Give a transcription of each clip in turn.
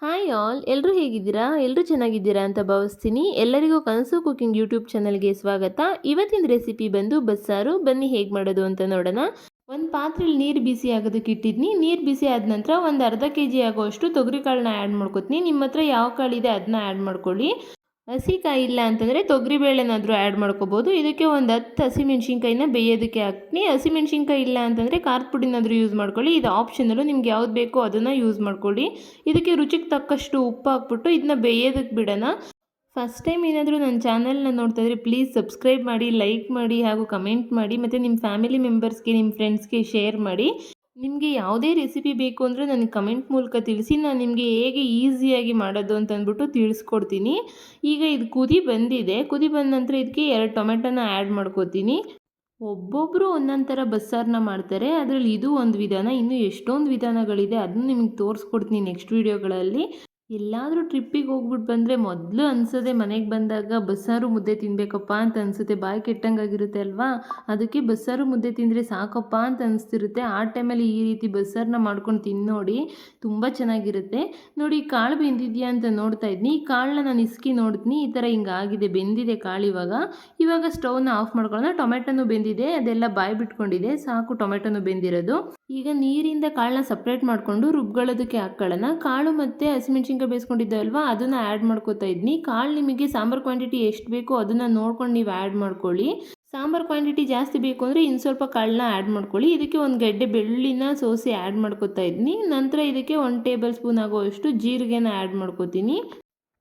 Hi all, ಎಲ್ಲರೂ ಹೇಗಿದ್ದೀರಾ? ಎಲ್ಲರೂ ಚೆನ್ನಾಗಿದ್ದೀರಾ ಅಂತ ಭಾವಿಸ್ತೀನಿ. ಎಲ್ಲರಿಗೂ ಕನಸು ಕುಕಿಂಗ್ ಯೂಟ್ಯೂಬ್ ಚಾನಲ್ಗೆ ಸ್ವಾಗತ. ಇವತ್ತಿನ ರೆಸಿಪಿ ಬಂದು ಬಸ್ಸಾರು. ಬನ್ನಿ ಹೇಗೆ ಮಾಡೋದು ಅಂತ ನೋಡೋಣ. ಒಂದು ಪಾತ್ರೆಯಲ್ಲಿ ನೀರು ಬಿಸಿ ಆಗೋದಕ್ಕೆ ಇಟ್ಟಿದ್ನಿ. ನೀರು ಬಿಸಿ ಆದ ನಂತರ ಒಂದು ಅರ್ಧ ಕೆಜಿ ಆಗೋಷ್ಟು ತೊಗರಿ ಕಾಳನ್ನ ಆ್ಯಡ್ ಮಾಡ್ಕೊತೀನಿ. ನಿಮ್ಮ ಹತ್ರ ಯಾವ ಕಾಳಿದೆ ಅದನ್ನ ಆ್ಯಡ್ ಮಾಡ್ಕೊಳ್ಳಿ. ಹಸಿಕಾಯಿ ಇಲ್ಲ ಅಂತಂದರೆ ತೊಗರಿಬೇಳೆನಾದರೂ ಆ್ಯಡ್ ಮಾಡ್ಕೋಬೋದು. ಇದಕ್ಕೆ ಒಂದು 10 ಹಸಿಮೆಣ್ಸಿನ್ಕಾಯಿನ ಬೇಯೋದಕ್ಕೆ ಹಾಕ್ತೀನಿ. ಹಸಿಮೆಣ್ಸಿನ್ಕಾಯಿ ಇಲ್ಲ ಅಂತಂದರೆ ಖಾರದ ಪುಡಿನಾದರೂ ಯೂಸ್ ಮಾಡ್ಕೊಳ್ಳಿ. ಇದು ಆಪ್ಷನಲ್ಲು, ನಿಮ್ಗೆ ಯಾವ್ದು ಬೇಕೋ ಅದನ್ನು ಯೂಸ್ ಮಾಡ್ಕೊಳ್ಳಿ. ಇದಕ್ಕೆ ರುಚಿಗೆ ತಕ್ಕಷ್ಟು ಉಪ್ಪು ಹಾಕ್ಬಿಟ್ಟು ಇದನ್ನ ಬೇಯೋದಕ್ಕೆ ಬಿಡೋಣ. ಫಸ್ಟ್ ಟೈಮ್ ಏನಾದರೂ ನನ್ನ ಚಾನಲ್ನ ನೋಡ್ತಾ ಇದ್ರೆ ಪ್ಲೀಸ್ ಸಬ್ಸ್ಕ್ರೈಬ್ ಮಾಡಿ, ಲೈಕ್ ಮಾಡಿ ಹಾಗೂ ಕಮೆಂಟ್ ಮಾಡಿ, ಮತ್ತು ನಿಮ್ಮ ಫ್ಯಾಮಿಲಿ ಮೆಂಬರ್ಸ್ಗೆ, ನಿಮ್ಮ ಫ್ರೆಂಡ್ಸ್ಗೆ ಶೇರ್ ಮಾಡಿ. ನಿಮಗೆ ಯಾವುದೇ ರೆಸಿಪಿ ಬೇಕು ಅಂದರೆ ನನಗೆ ಕಮೆಂಟ್ ಮೂಲಕ ತಿಳಿಸಿ. ನಾನು ನಿಮಗೆ ಹೇಗೆ ಈಸಿಯಾಗಿ ಮಾಡೋದು ಅಂತ ಅಂದ್ಬಿಟ್ಟು ತಿಳಿಸ್ಕೊಡ್ತೀನಿ. ಈಗ ಇದು ಕುದಿ ಬಂದಿದೆ. ಕುದಿ ಬಂದ ನಂತರ ಇದಕ್ಕೆ 2 ಟೊಮೆಟೊನ ಆ್ಯಡ್ ಮಾಡ್ಕೋತೀನಿ. ಒಬ್ಬೊಬ್ಬರು ಒಂದೊಂದು ಥರ ಬಸ್ಸಾರನ್ನ ಮಾಡ್ತಾರೆ. ಅದರಲ್ಲಿ ಇದು ಒಂದು ವಿಧಾನ. ಇನ್ನೂ ಎಷ್ಟೊಂದು ವಿಧಾನಗಳಿದೆ, ಅದನ್ನು ನಿಮಗೆ ತೋರಿಸ್ಕೊಡ್ತೀನಿ ನೆಕ್ಸ್ಟ್ ವೀಡಿಯೋಗಳಲ್ಲಿ. ಎಲ್ಲಾದರೂ ಟ್ರಿಪ್ಪಿಗೆ ಹೋಗ್ಬಿಟ್ಟು ಬಂದರೆ ಮೊದಲು ಅನ್ಸೋದೆ ಮನೆಗೆ ಬಂದಾಗ ಬಸ್ಸಾರು ಮುದ್ದೆ ತಿನ್ನಬೇಕಪ್ಪ ಅಂತ ಅನಿಸುತ್ತೆ. ಬಾಯಿ ಕೆಟ್ಟಂಗಾಗಿರುತ್ತೆ ಅಲ್ವಾ? ಅದಕ್ಕೆ ಬಸ್ಸಾರು ಮುದ್ದೆ ತಿಂದರೆ ಸಾಕಪ್ಪ ಅಂತ ಅನಿಸ್ತಿರುತ್ತೆ. ಆ ಟೈಮಲ್ಲಿ ಈ ರೀತಿ ಬಸ್ಸಾರನ್ನ ಮಾಡ್ಕೊಂಡು ತಿಂದು ನೋಡಿ, ತುಂಬ ಚೆನ್ನಾಗಿರುತ್ತೆ. ನೋಡಿ, ಕಾಳು ಬೆಂದಿದೆಯಾ ಅಂತ ನೋಡ್ತಾ ಇದ್ನಿ. ಈ ಕಾಳನ್ನ ನಾನು ಇಸ್ಕಿ ನೋಡ್ತೀನಿ. ಈ ಥರ ಹಿಂಗಾಗಿದೆ, ಬೆಂದಿದೆ ಕಾಳು. ಇವಾಗ ಸ್ಟವ್ನ ಆಫ್ ಮಾಡ್ಕೊಳ್ಳೋಣ. ಟೊಮೆಟೊನು ಬೆಂದಿದೆ, ಅದೆಲ್ಲ ಬಾಯಿ ಬಿಟ್ಕೊಂಡಿದೆ. ಸಾಕು ಟೊಮೆಟೊನು ಬೆಂದಿರೋದು. ಈಗ ನೀರಿಂದ ಕಾಳನ್ನ ಸಪ್ರೇಟ್ ಮಾಡಿಕೊಂಡು ರುಬ್ಕೊಳ್ಳೋದಕ್ಕೆ ಹಾಕ್ಕೊಳ್ಳೋಣ. ಕಾಳು ಮತ್ತು ಹಸಿಮೆಣ್ಸಿನ್ಕಾಯಿ ಬೇಯಿಸ್ಕೊಂಡಿದ್ದಲ್ವಾ, ಅದನ್ನು ಆ್ಯಡ್ ಮಾಡ್ಕೋತಾ ಇದ್ನಿ. ಕಾಳು ನಿಮಗೆ ಸಾಂಬಾರು ಕ್ವಾಂಟಿಟಿ ಎಷ್ಟು ಬೇಕೋ ಅದನ್ನು ನೋಡ್ಕೊಂಡು ನೀವು ಆ್ಯಡ್ ಮಾಡ್ಕೊಳ್ಳಿ. ಸಾಂಬಾರು ಕ್ವಾಂಟಿಟಿ ಜಾಸ್ತಿ ಬೇಕು ಅಂದರೆ ಇನ್ನು ಸ್ವಲ್ಪ ಕಾಳನ್ನ ಆ್ಯಡ್ ಮಾಡ್ಕೊಳ್ಳಿ. ಇದಕ್ಕೆ ಒಂದು ಗೆಡ್ಡೆ ಬೆಳ್ಳುಳ್ಳಿನ ಸೋಸಿ ಆ್ಯಡ್ ಮಾಡ್ಕೋತಾ ಇದ್ನಿ. ನಂತರ ಇದಕ್ಕೆ 1 ಟೇಬಲ್ ಸ್ಪೂನ್ ಆಗೋಷ್ಟು ಜೀರಿಗೆನ ಆ್ಯಡ್ ಮಾಡ್ಕೋತೀನಿ.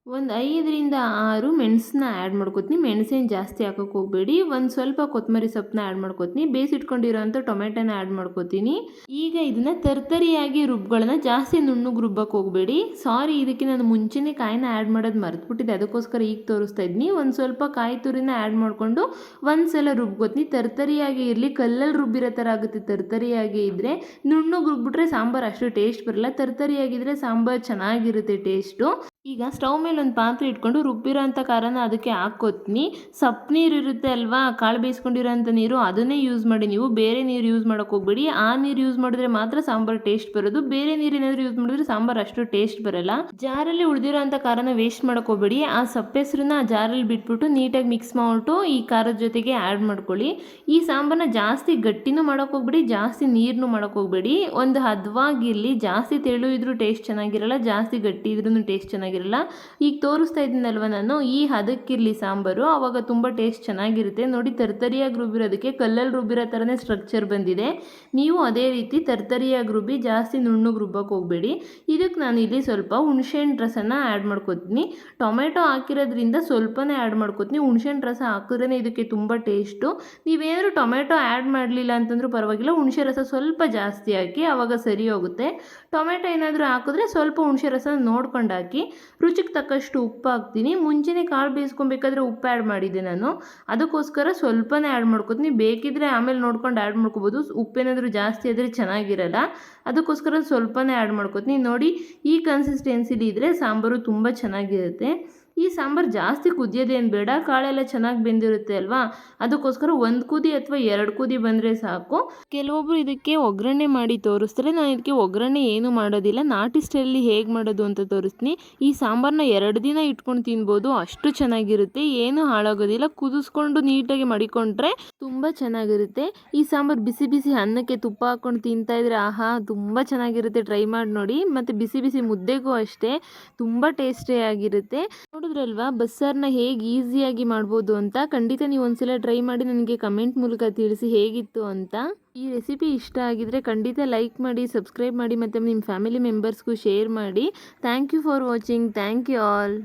ಒಂದು 5ರಿಂದ 6 ಮೆಣಸನ್ನ ಆ್ಯಡ್ ಮಾಡ್ಕೋತೀನಿ. ಮೆಣಸೇನು ಜಾಸ್ತಿ ಹಾಕೋಕ್ಕೆ ಹೋಗಬೇಡಿ. ಒಂದು ಸ್ವಲ್ಪ ಕೊತ್ತಂಬರಿ ಸೊಪ್ಪನ್ನ ಆ್ಯಡ್ ಮಾಡ್ಕೋತೀನಿ. ಬೇಯಿಸಿಟ್ಕೊಂಡಿರೋಂಥ ಟೊಮೆಟೊನ ಆ್ಯಡ್ ಮಾಡ್ಕೋತೀನಿ. ಈಗ ಇದನ್ನು ತರ್ತರಿಯಾಗಿ ರುಬ್ಕೊಳ್ಳೋಣ. ಜಾಸ್ತಿ ನುಣ್ಣಗೆ ರುಬ್ಬಕ್ಕೆ ಹೋಗಬೇಡಿ. ಸಾರಿ, ಇದಕ್ಕೆ ನಾನು ಮುಂಚೆನೇ ಕಾಯಿನ ಆ್ಯಡ್ ಮಾಡೋದು ಮರೆತುಬಿಟ್ಟಿದ್ದೆ, ಅದಕ್ಕೋಸ್ಕರ ಈಗ ತೋರಿಸ್ತಾ ಇದ್ದೀನಿ. ಒಂದು ಸ್ವಲ್ಪ ಕಾಯಿ ತುರಿನ ಆ್ಯಡ್ ಮಾಡಿಕೊಂಡು ಒಂದು ಸಲ ರುಬ್ಕೋತೀನಿ. ತರ್ತರಿಯಾಗಿ ಇರಲಿ, ಕಲ್ಲಲ್ಲಿ ರುಬ್ಬಿರೋ ಥರ ಆಗುತ್ತೆ. ತರ್ತರಿಯಾಗಿ ಇದ್ದರೆ ನುಣ್ಣಗೆ ರುಬ್ಬಿಟ್ರೆ ಸಾಂಬಾರು ಅಷ್ಟು ಟೇಸ್ಟ್ ಬರಲ್ಲ. ತರ್ತರಿಯಾಗಿದ್ದರೆ ಸಾಂಬಾರು ಚೆನ್ನಾಗಿರುತ್ತೆ ಟೇಸ್ಟು. ಈಗ ಸ್ಟವ್ ಮೇಲೆ ಒಂದು ಪಾತ್ರೆ ಇಟ್ಕೊಂಡು ರುಬ್ಬಿರೋ ಅಂಥ ಖಾರನ ಅದಕ್ಕೆ ಹಾಕ್ಕೋತೀನಿ. ಸಪ್ಪು ನೀರು ಇರುತ್ತೆ ಅಲ್ವಾ, ಕಾಳು ಬೇಯಿಸ್ಕೊಂಡಿರೋ ಅಂಥ ನೀರು, ಅದನ್ನೇ ಯೂಸ್ ಮಾಡಿ. ನೀವು ಬೇರೆ ನೀರು ಯೂಸ್ ಮಾಡೋಕ್ಕೆ ಹೋಗ್ಬೇಡಿ. ಆ ನೀರು ಯೂಸ್ ಮಾಡಿದ್ರೆ ಮಾತ್ರ ಸಾಂಬಾರು ಟೇಸ್ಟ್ ಬರೋದು. ಬೇರೆ ನೀರು ಏನಾದರೂ ಯೂಸ್ ಮಾಡಿದ್ರೆ ಸಾಂಬಾರು ಅಷ್ಟು ಟೇಸ್ಟ್ ಬರಲ್ಲ. ಜಾರಲ್ಲಿ ಉಳಿದಿರೋ ಅಂಥ ಖಾರನ ವೇಸ್ಟ್ ಮಾಡೋಕ್ಕೆ ಹೋಗ್ಬೇಡಿ. ಆ ಸಪ್ಪೆಸರನ್ನ ಆ ಜಾರಲ್ಲಿ ಬಿಟ್ಬಿಟ್ಟು ನೀಟಾಗಿ ಮಿಕ್ಸ್ ಮಾಡಿಬಿಟ್ಟು ಈ ಖಾರದ ಜೊತೆಗೆ ಆ್ಯಡ್ ಮಾಡ್ಕೊಳ್ಳಿ. ಈ ಸಾಂಬಾರನ್ನ ಜಾಸ್ತಿ ಗಟ್ಟಿನೂ ಮಾಡೋಕ್ಕೆ ಹೋಗ್ಬೇಡಿ, ಜಾಸ್ತಿ ನೀರನ್ನು ಮಾಡೋಕ್ಕೆ ಹೋಗ್ಬೇಡಿ. ಒಂದು ಹದವಾಗಿರಲಿ. ಜಾಸ್ತಿ ತೆಳು ಇದ್ರೂ ಟೇಸ್ಟ್ ಚೆನ್ನಾಗಿರಲ್ಲ, ಜಾಸ್ತಿ ಗಟ್ಟಿ ಇದ್ರೂ ಟೇಸ್ಟ್ ಚೆನ್ನಾಗಿರಲ್ಲ. ಈಗ ತೋರಿಸ್ತಾ ಇದ್ದೀನಲ್ವ ನಾನು, ಈ ಹದಕ್ಕಿರಲಿ ಸಾಂಬಾರು, ಆವಾಗ ತುಂಬ ಟೇಸ್ಟ್ ಚೆನ್ನಾಗಿರುತ್ತೆ. ನೋಡಿ, ತರ್ತರಿಯಾಗಿ ರುಬ್ಬಿರೋದಕ್ಕೆ ಕಲ್ಲಲ್ಲಿ ರುಬ್ಬಿರೋ ಥರನೇ ಸ್ಟ್ರಕ್ಚರ್ ಬಂದಿದೆ. ನೀವು ಅದೇ ರೀತಿ ತರ್ತರಿಯಾಗಿ ರುಬ್ಬಿ, ಜಾಸ್ತಿ ನುಣ್ಣಗೆ ರುಬ್ಬಕ್ಕೆ ಹೋಗಬೇಡಿ. ಇದಕ್ಕೆ ನಾನು ಇಲ್ಲಿ ಸ್ವಲ್ಪ ಹುಣಸೆಹಣ್ಣು ರಸನ ಆ್ಯಡ್ ಮಾಡ್ಕೋತೀನಿ. ಟೊಮೆಟೊ ಹಾಕಿರೋದ್ರಿಂದ ಸ್ವಲ್ಪನೇ ಆ್ಯಡ್ ಮಾಡ್ಕೋತೀನಿ. ಹುಣಸೆಹಣ್ಣು ರಸ ಹಾಕಿದ್ರೇ ಇದಕ್ಕೆ ತುಂಬ ಟೇಸ್ಟು. ನೀವೇನಾದರೂ ಟೊಮೆಟೊ ಆ್ಯಡ್ ಮಾಡಲಿಲ್ಲ ಅಂತಂದ್ರೂ ಪರವಾಗಿಲ್ಲ, ಹುಣಸೆ ರಸ ಸ್ವಲ್ಪ ಜಾಸ್ತಿ ಹಾಕಿ, ಆವಾಗ ಸರಿ ಹೋಗುತ್ತೆ. ಟೊಮೆಟೊ ಏನಾದರೂ ಹಾಕಿದ್ರೆ ಸ್ವಲ್ಪ ಹುಣಸೆ ರಸ ನೋಡ್ಕೊಂಡು ಹಾಕಿ. ರುಚಿಗೆ ತಕ್ಕಷ್ಟು ಉಪ್ಪು ಹಾಕ್ತೀನಿ. ಮುಂಚೆನೇ ಕಾಳು ಬೇಯಿಸ್ಕೊಬೇಕಾದ್ರೆ ಉಪ್ಪು ಆ್ಯಡ್ ಮಾಡಿದ್ದೆ ನಾನು, ಅದಕ್ಕೋಸ್ಕರ ಸ್ವಲ್ಪನೇ ಆ್ಯಡ್ ಮಾಡ್ಕೊತೀನಿ. ಬೇಕಿದ್ರೆ ಆಮೇಲೆ ನೋಡ್ಕೊಂಡು ಆ್ಯಡ್ ಮಾಡ್ಕೋಬೋದು. ಉಪ್ಪೇನಾದರೂ ಜಾಸ್ತಿ ಆದರೆ ಚೆನ್ನಾಗಿರಲ್ಲ, ಅದಕ್ಕೋಸ್ಕರ ಸ್ವಲ್ಪನೇ ಆ್ಯಡ್ ಮಾಡ್ಕೊತೀನಿ. ನೋಡಿ, ಈ ಕನ್ಸಿಸ್ಟೆನ್ಸಿಲಿ ಇದ್ದರೆ ಸಾಂಬಾರು ತುಂಬ ಚೆನ್ನಾಗಿರುತ್ತೆ. ಈ ಸಾಂಬಾರು ಜಾಸ್ತಿ ಕುದಿಯೋದೇನು ಬೇಡ, ಕಾಳೆಲ್ಲ ಚೆನ್ನಾಗಿ ಬೆಂದಿರುತ್ತೆ ಅಲ್ವಾ, ಅದಕ್ಕೋಸ್ಕರ 1 ಕುದಿ ಅಥವಾ 2 ಕುದಿ ಬಂದರೆ ಸಾಕು. ಕೆಲವೊಬ್ಬರು ಇದಕ್ಕೆ ಒಗ್ಗರಣೆ ಮಾಡಿ ತೋರಿಸ್ತಾರೆ. ನಾನು ಇದಕ್ಕೆ ಒಗ್ಗರಣೆ ಏನು ಮಾಡೋದಿಲ್ಲ. ನಾಟಿ ಸ್ಟೈಲಲ್ಲಿ ಹೇಗೆ ಮಾಡೋದು ಅಂತ ತೋರಿಸ್ತೀನಿ. ಈ ಸಾಂಬಾರನ್ನ 2 ದಿನ ಇಟ್ಕೊಂಡು ತಿನ್ಬೋದು, ಅಷ್ಟು ಚೆನ್ನಾಗಿರುತ್ತೆ. ಏನೂ ಹಾಳಾಗೋದಿಲ್ಲ. ಕುದಿಸ್ಕೊಂಡು ನೀಟಾಗಿ ಮಡಿಕೊಂಡ್ರೆ ತುಂಬ ಚೆನ್ನಾಗಿರುತ್ತೆ. ಈ ಸಾಂಬಾರು ಬಿಸಿ ಬಿಸಿ ಅನ್ನಕ್ಕೆ ತುಪ್ಪ ಹಾಕ್ಕೊಂಡು ತಿಂತಾಯಿದ್ರೆ ಆಹಾ, ತುಂಬ ಚೆನ್ನಾಗಿರುತ್ತೆ. ಟ್ರೈ ಮಾಡಿ ನೋಡಿ. ಮತ್ತು ಬಿಸಿ ಬಿಸಿ ಮುದ್ದೆಗೂ ಅಷ್ಟೇ ತುಂಬ ಟೇಸ್ಟಿಯಾಗಿರುತ್ತೆ. ನೋಡಿದ್ರಲ್ವಾ ಬಸ್ಸಾರನ್ನ ಹೇಗೆ ಈಸಿಯಾಗಿ ಮಾಡ್ಬೋದು ಅಂತ. ಖಂಡಿತ ನೀವು ಒಂದ್ಸಲ ಟ್ರೈ ಮಾಡಿ ನನಗೆ ಕಮೆಂಟ್ ಮೂಲಕ ತಿಳಿಸಿ ಹೇಗಿತ್ತು ಅಂತ. ಈ ರೆಸಿಪಿ ಇಷ್ಟ ಆಗಿದ್ರೆ ಖಂಡಿತ ಲೈಕ್ ಮಾಡಿ, ಸಬ್ಸ್ಕ್ರೈಬ್ ಮಾಡಿ, ಮತ್ತು ನಿಮ್ಮ ಫ್ಯಾಮಿಲಿ ಮೆಂಬರ್ಸ್ಗೂ ಶೇರ್ ಮಾಡಿ. Thank you for watching. Thank you all.